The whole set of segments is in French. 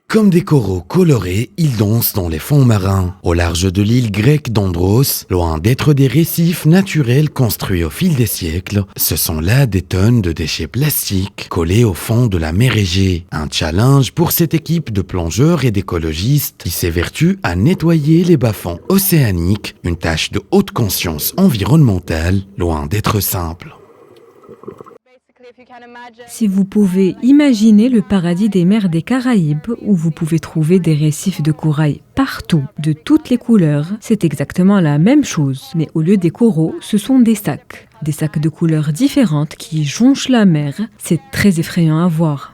Comme des coraux colorés, ils dansent dans les fonds marins. Au large de l'île grecque d'Andros, loin d'être des récifs naturels construits au fil des siècles, ce sont là des tonnes de déchets plastiques collés au fond de la mer Égée. Un challenge pour cette équipe de plongeurs et d'écologistes qui s'évertue à nettoyer les bas-fonds océaniques, une tâche de haute conscience environnementale, loin d'être simple. Si vous pouvez imaginer le paradis des mers des Caraïbes, où vous pouvez trouver des récifs de corail partout, de toutes les couleurs, c'est exactement la même chose. Mais au lieu des coraux, ce sont des sacs. Des sacs de couleurs différentes qui jonchent la mer. C'est très effrayant à voir.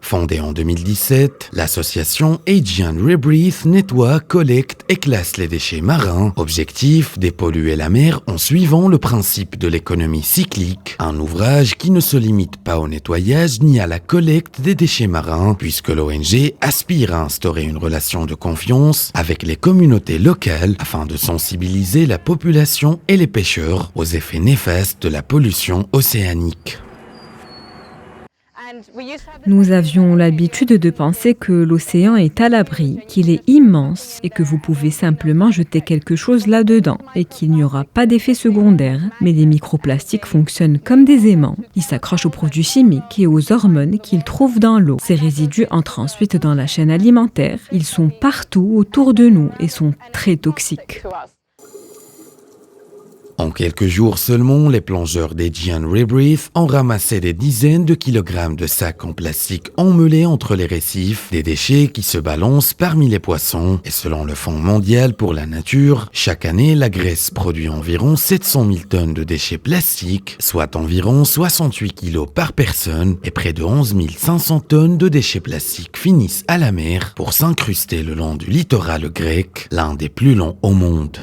Fondée en 2017, l'association Aegean Rebreathe nettoie, collecte et classe les déchets marins. Objectif, dépolluer la mer en suivant le principe de l'économie cyclique. Un ouvrage qui ne se limite pas au nettoyage ni à la collecte des déchets marins, puisque l'ONG aspire à instaurer une relation de confiance avec les communautés locales afin de sensibiliser la population et les pêcheurs aux effets néfastes de la pollution océanique. Nous avions l'habitude de penser que l'océan est à l'abri, qu'il est immense et que vous pouvez simplement jeter quelque chose là-dedans et qu'il n'y aura pas d'effet secondaire. Mais les microplastiques fonctionnent comme des aimants. Ils s'accrochent aux produits chimiques et aux hormones qu'ils trouvent dans l'eau. Ces résidus entrent ensuite dans la chaîne alimentaire. Ils sont partout autour de nous et sont très toxiques. En quelques jours seulement, les plongeurs d'Aegean Rebreathe ont ramassé des dizaines de kilogrammes de sacs en plastique emmêlés entre les récifs, des déchets qui se balancent parmi les poissons. Et selon le Fonds mondial pour la nature, chaque année, la Grèce produit environ 700 000 tonnes de déchets plastiques, soit environ 68 kilos par personne, et près de 11 500 tonnes de déchets plastiques finissent à la mer pour s'incruster le long du littoral grec, l'un des plus longs au monde.